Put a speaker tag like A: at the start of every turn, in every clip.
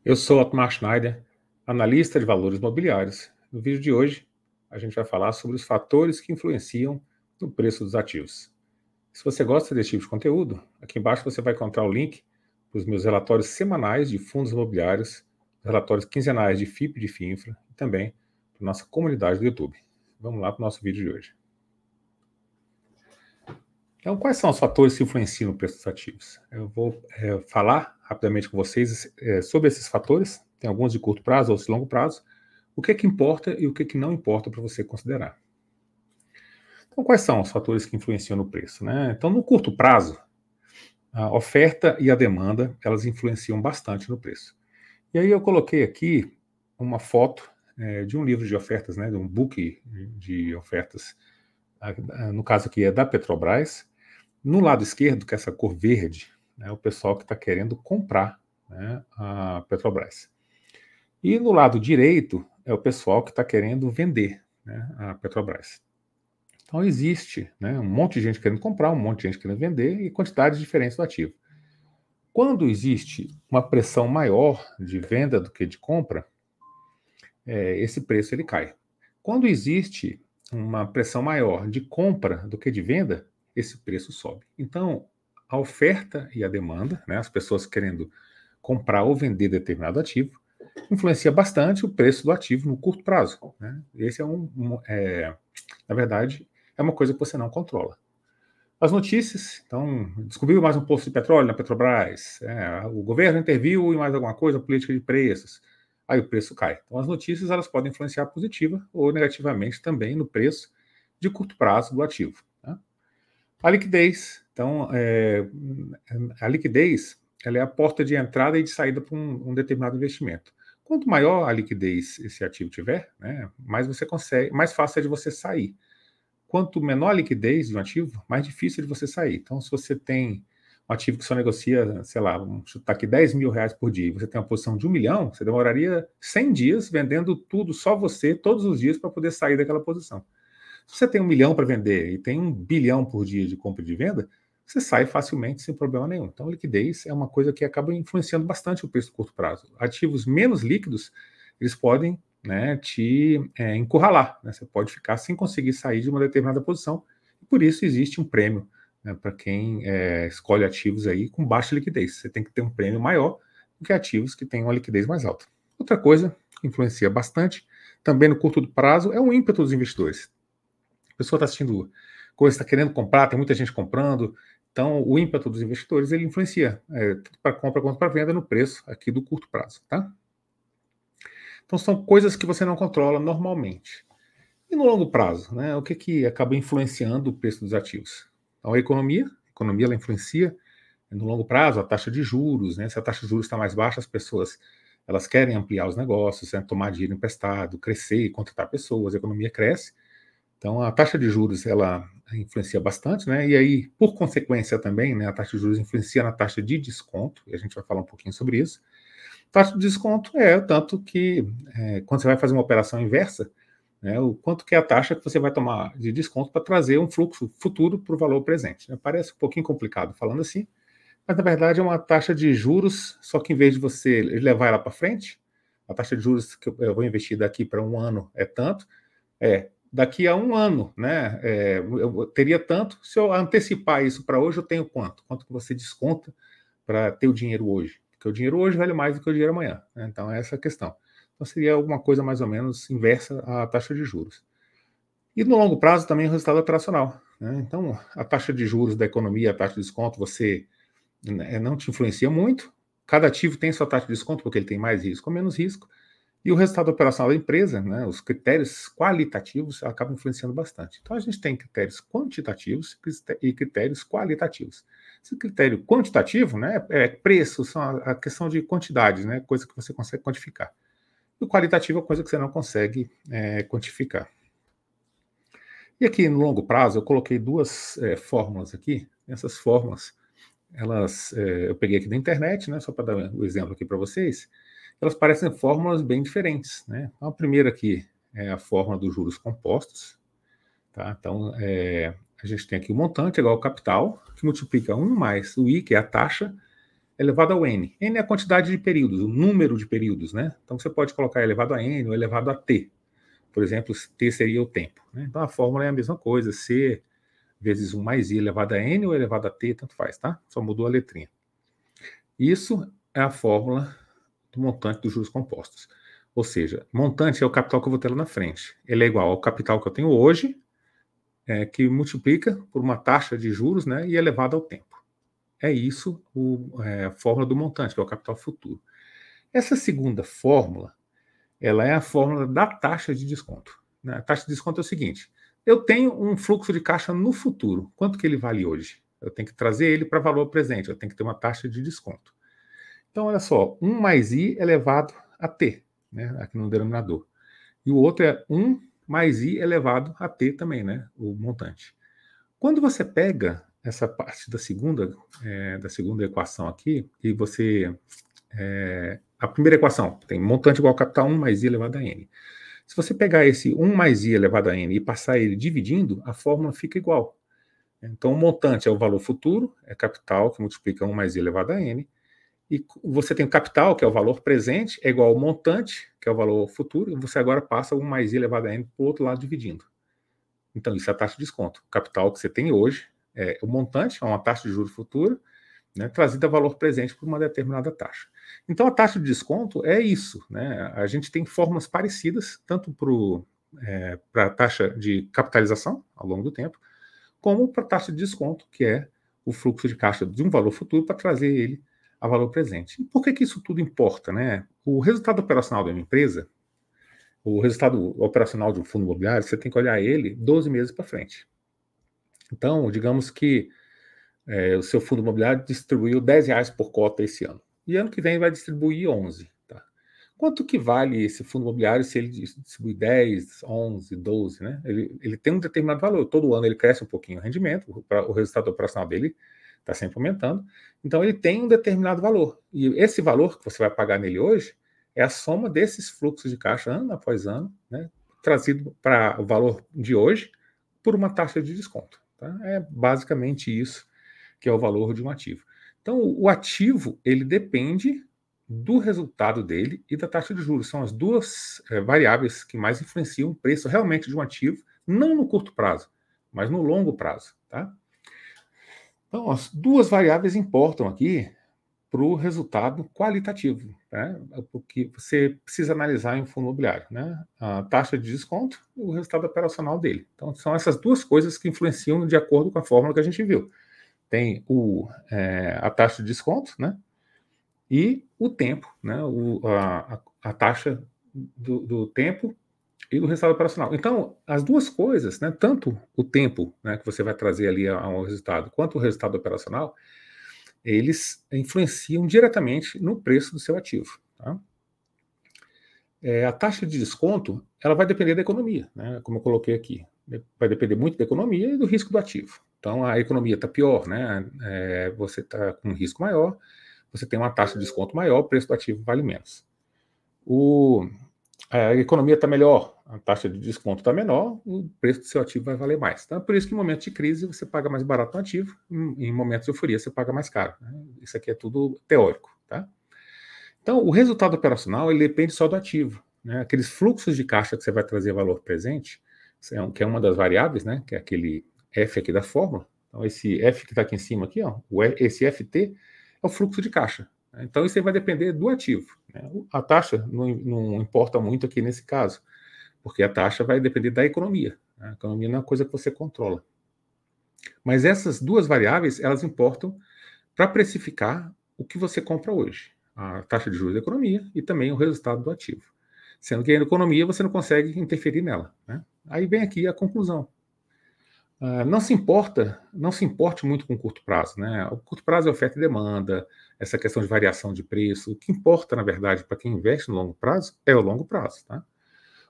A: Eu sou Otmar Schneider, analista de valores imobiliários. No vídeo de hoje, a gente vai falar sobre os fatores que influenciam no preço dos ativos. Se você gosta desse tipo de conteúdo, aqui embaixo você vai encontrar o link para os meus relatórios semanais de fundos imobiliários, relatórios quinzenais de FIP e de FINFRA e também para a nossa comunidade do YouTube. Vamos lá para o nosso vídeo de hoje. Então, quais são os fatores que influenciam no preço dos ativos? Eu vou falar rapidamente com vocês sobre esses fatores, tem alguns de curto prazo, outros de longo prazo, o que é que importa e o que é que não importa para você considerar. Então, quais são os fatores que influenciam no preço, né? Então, no curto prazo, a oferta e a demanda, elas influenciam bastante no preço. E aí eu coloquei aqui uma foto de um livro de ofertas, né, de um book de ofertas, no caso aqui é da Petrobras. No lado esquerdo, que é essa cor verde, é o pessoal que está querendo comprar, né, a Petrobras. E no lado direito é o pessoal que está querendo vender, né, a Petrobras. Então existe, né, um monte de gente querendo comprar, um monte de gente querendo vender e quantidades diferentes do ativo. Quando existe uma pressão maior de venda do que de compra, esse preço ele cai. Quando existe uma pressão maior de compra do que de venda, esse preço sobe. Então, a oferta e a demanda, né, as pessoas querendo comprar ou vender determinado ativo, influencia bastante o preço do ativo no curto prazo, né? Esse na verdade, é uma coisa que você não controla. As notícias, então, descobriu mais um poço de petróleo na Petrobras, o governo interviu em mais alguma coisa, política de preços, aí o preço cai. Então, as notícias elas podem influenciar positiva ou negativamente também no preço de curto prazo do ativo. Tá? A liquidez, então, a liquidez ela é a porta de entrada e de saída para um determinado investimento. Quanto maior a liquidez esse ativo tiver, né, mais você consegue, mais fácil é de você sair. Quanto menor a liquidez de um ativo, mais difícil de você sair. Então, se você tem um ativo que só negocia, sei lá, vamos chutar aqui R$10.000 por dia, e você tem uma posição de 1 milhão, você demoraria 100 dias vendendo tudo, só você, todos os dias, para poder sair daquela posição. Se você tem 1 milhão para vender e tem 1 bilhão por dia de compra e de venda, você sai facilmente sem problema nenhum. Então, a liquidez é uma coisa que acaba influenciando bastante o preço do curto prazo. Ativos menos líquidos, eles podem, né, te encurralar. Né? Você pode ficar sem conseguir sair de uma determinada posição. E por isso existe um prêmio, né, para quem escolhe ativos aí com baixa liquidez. Você tem que ter um prêmio maior do que ativos que têm uma liquidez mais alta. Outra coisa que influencia bastante, também no curto prazo, é o ímpeto dos investidores. A pessoa está assistindo coisa, está querendo comprar, tem muita gente comprando. Então, o ímpeto dos investidores ele influencia tanto para compra quanto para venda no preço aqui do curto prazo, tá? Então, são coisas que você não controla normalmente. E no longo prazo, né? O que acaba influenciando o preço dos ativos? Então, a economia ela influencia no longo prazo a taxa de juros, né? Se a taxa de juros está mais baixa, as pessoas elas querem ampliar os negócios, né? Tomar dinheiro emprestado, crescer e contratar pessoas, a economia cresce. Então, a taxa de juros, ela influencia bastante, né? E aí, por consequência também, né, a taxa de juros influencia na taxa de desconto, e a gente vai falar um pouquinho sobre isso. Taxa de desconto é o tanto que, quando você vai fazer uma operação inversa, né, o quanto que é a taxa que você vai tomar de desconto para trazer um fluxo futuro para o valor presente. Né? Parece um pouquinho complicado falando assim, mas na verdade é uma taxa de juros, só que em vez de você levar ela para frente, a taxa de juros que eu vou investir daqui para um ano é tanto, daqui a um ano, né, eu teria tanto, se eu antecipar isso para hoje, eu tenho quanto? Quanto que você desconta para ter o dinheiro hoje? Porque o dinheiro hoje vale mais do que o dinheiro amanhã, né? Então, é essa a questão. Então, seria alguma coisa mais ou menos inversa à taxa de juros. E no longo prazo também o resultado operacional, né? Então, a taxa de juros da economia, a taxa de desconto, você não te influencia muito. Cada ativo tem sua taxa de desconto, porque ele tem mais risco ou menos risco. E o resultado operacional da empresa, né, os critérios qualitativos, acabam influenciando bastante. Então, a gente tem critérios quantitativos e critérios qualitativos. Esse critério quantitativo, né, é preço, são a questão de quantidade, né, coisa que você consegue quantificar. E o qualitativo é coisa que você não consegue quantificar. E aqui, no longo prazo, eu coloquei duas fórmulas aqui. Essas fórmulas, eu peguei aqui da internet, né, só para dar o exemplo aqui para vocês. Elas parecem fórmulas bem diferentes, né? Então, a primeira aqui é a fórmula dos juros compostos, tá? Então, a gente tem aqui o montante igual ao capital, que multiplica 1 mais o I, que é a taxa, elevado ao n. N é a quantidade de períodos, o número de períodos, né? Então você pode colocar elevado a n ou elevado a t. Por exemplo, t seria o tempo, né? Então a fórmula é a mesma coisa, c vezes 1 mais i elevado a n ou elevado a t, tanto faz, tá? Só mudou a letrinha. Isso é a fórmula do montante dos juros compostos. Ou seja, montante é o capital que eu vou ter lá na frente. Ele é igual ao capital que eu tenho hoje, que multiplica por uma taxa de juros, né, e elevado ao tempo. É isso a fórmula do montante, que é o capital futuro. Essa segunda fórmula, ela é a fórmula da taxa de desconto. Né? A taxa de desconto é o seguinte: eu tenho um fluxo de caixa no futuro. Quanto que ele vale hoje? Eu tenho que trazer ele para valor presente, eu tenho que ter uma taxa de desconto. Então, olha só, 1 mais i elevado a t, né, aqui no denominador. E o outro é 1 mais i elevado a t também, né, o montante. Quando você pega essa parte da segunda equação aqui, e você... a primeira equação tem montante igual a capital 1 mais i elevado a n. Se você pegar esse 1 mais i elevado a n e passar ele dividindo, a fórmula fica igual. Então, o montante é o valor futuro, é capital, que multiplica 1 mais i elevado a n, e você tem o capital, que é o valor presente, é igual ao montante, que é o valor futuro, e você agora passa 1 mais i elevado a n para o outro lado dividindo. Então, isso é a taxa de desconto. O capital que você tem hoje é o montante, é uma taxa de juros futura, né, trazida a valor presente por uma determinada taxa. Então, a taxa de desconto é isso. Né? A gente tem formas parecidas, tanto para a taxa de capitalização, ao longo do tempo, como para a taxa de desconto, que é o fluxo de caixa de um valor futuro para trazer ele a valor presente. E por que isso tudo importa? Né? O resultado operacional de uma empresa, o resultado operacional de um fundo imobiliário, você tem que olhar ele 12 meses para frente. Então, digamos que o seu fundo imobiliário distribuiu R$10 por cota esse ano. E ano que vem vai distribuir 11. Tá? Quanto que vale esse fundo imobiliário se ele distribui 10, 11, 12? Né? Ele tem um determinado valor. Todo ano ele cresce um pouquinho o rendimento, o resultado operacional dele está sempre aumentando. Então ele tem um determinado valor. E esse valor que você vai pagar nele hoje é a soma desses fluxos de caixa ano após ano, né, trazido para o valor de hoje por uma taxa de desconto. Tá? É basicamente isso que é o valor de um ativo. Então, o ativo, ele depende do resultado dele e da taxa de juros. São as duas variáveis que mais influenciam o preço realmente de um ativo, não no curto prazo, mas no longo prazo. Tá? Então, as duas variáveis importam aqui para o resultado qualitativo, né? Porque você precisa analisar em um fundo imobiliário, né? A taxa de desconto e o resultado operacional dele. Então, são essas duas coisas que influenciam de acordo com a fórmula que a gente viu. Tem a taxa de desconto, né? E o tempo, né? A taxa do tempo e do resultado operacional. Então, as duas coisas, né? Tanto o tempo, né, que você vai trazer ali ao resultado, quanto o resultado operacional, eles influenciam diretamente no preço do seu ativo. Tá? A taxa de desconto, ela vai depender da economia, né? Como eu coloquei aqui. Vai depender muito da economia e do risco do ativo. Então, a economia está pior, né? Você está com um risco maior, você tem uma taxa de desconto maior, o preço do ativo vale menos. A economia está melhor, a taxa de desconto está menor, o preço do seu ativo vai valer mais. Então, é por isso que em momentos de crise você paga mais barato no ativo, em momentos de euforia você paga mais caro. Né? Isso aqui é tudo teórico. Tá? Então, o resultado operacional ele depende só do ativo. Né? Aqueles fluxos de caixa que você vai trazer valor presente, que é uma das variáveis, né? Que é aquele F aqui da fórmula. Então, esse F que está aqui em cima, aqui, ó, esse FT é o fluxo de caixa. Então, isso aí vai depender do ativo. Né? A taxa não importa muito aqui nesse caso, porque a taxa vai depender da economia. Né? A economia não é uma coisa que você controla. Mas essas duas variáveis, elas importam para precificar o que você compra hoje. A taxa de juros da economia e também o resultado do ativo. Sendo que a economia você não consegue interferir nela. Né? Aí vem aqui a conclusão. Não se importe muito com o curto prazo. Né? O curto prazo é oferta e demanda, essa questão de variação de preço. O que importa, na verdade, para quem investe no longo prazo é o longo prazo. Tá?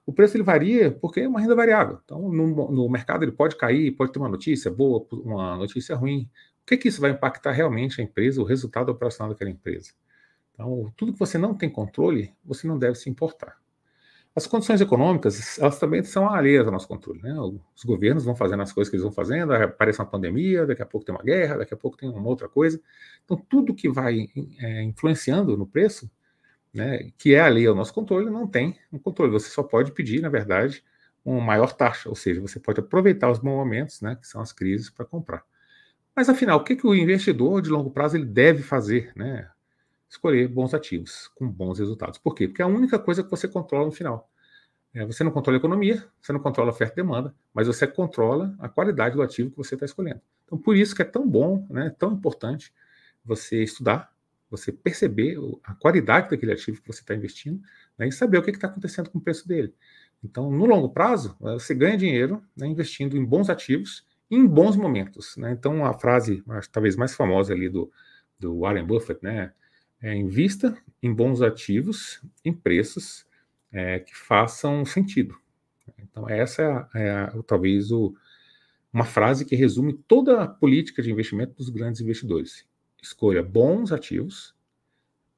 A: O preço ele varia porque é uma renda variável. Então, no mercado ele pode cair, pode ter uma notícia boa, uma notícia ruim. O que isso vai impactar realmente a empresa, o resultado operacional daquela empresa? Então, tudo que você não tem controle, você não deve se importar. As condições econômicas, elas também são alheias ao nosso controle, né? Os governos vão fazendo as coisas que eles vão fazendo, aparece uma pandemia, daqui a pouco tem uma guerra, daqui a pouco tem uma outra coisa. Então, tudo que vai influenciando no preço, né, que é alheio ao nosso controle, não tem um controle. Você só pode pedir, na verdade, uma maior taxa, ou seja, você pode aproveitar os bons momentos, né, que são as crises, para comprar. Mas, afinal, o que o investidor de longo prazo ele deve fazer, né? Escolher bons ativos, com bons resultados. Por quê? Porque é a única coisa que você controla no final. Você não controla a economia, você não controla a oferta e demanda, mas você controla a qualidade do ativo que você está escolhendo. Então, por isso que é tão bom, né, tão importante você estudar, você perceber a qualidade daquele ativo que você está investindo, né, e saber o que está acontecendo com o preço dele. Então, no longo prazo, você ganha dinheiro, né, investindo em bons ativos em bons momentos, né? Então, a frase talvez mais famosa ali do Warren Buffett, né, invista em bons ativos, em preços que façam sentido. Então, essa talvez uma frase que resume toda a política de investimento dos grandes investidores. Escolha bons ativos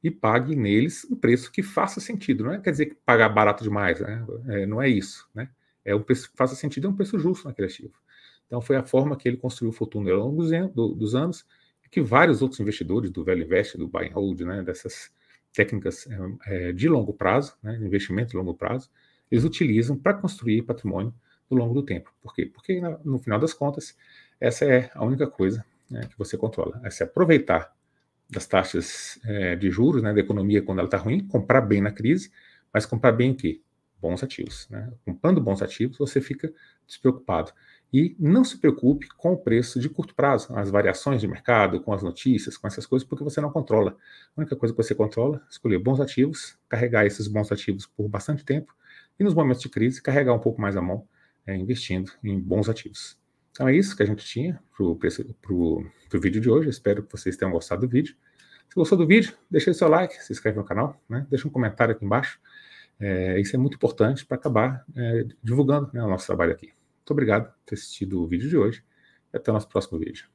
A: e pague neles um preço que faça sentido. Não quer dizer que pagar barato demais, né? Não é isso, né? É um preço que faça sentido, é um preço justo naquele ativo. Então, foi a forma que ele construiu o fortuna ao longo dos anos, e que vários outros investidores do Value Invest, do Buy and Hold, né, dessas técnicas de longo prazo, né, investimento de longo prazo, eles utilizam para construir patrimônio ao longo do tempo. Por quê? Porque, no final das contas, essa é a única coisa, né, que você controla. É se aproveitar das taxas de juros, né, da economia quando ela está ruim, comprar bem na crise, mas comprar bem o quê? Bons ativos. Né? Comprando bons ativos, você fica despreocupado. E não se preocupe com o preço de curto prazo, as variações de mercado, com as notícias, com essas coisas, porque você não controla. A única coisa que você controla é escolher bons ativos, carregar esses bons ativos por bastante tempo, e nos momentos de crise, carregar um pouco mais a mão, investindo em bons ativos. Então é isso que a gente tinha para o vídeo de hoje. Espero que vocês tenham gostado do vídeo. Se gostou do vídeo, deixe o seu like, se inscreve no canal, né? Deixa um comentário aqui embaixo. Isso é muito importante para acabar divulgando, né, o nosso trabalho aqui. Muito obrigado por ter assistido o vídeo de hoje e até o nosso próximo vídeo.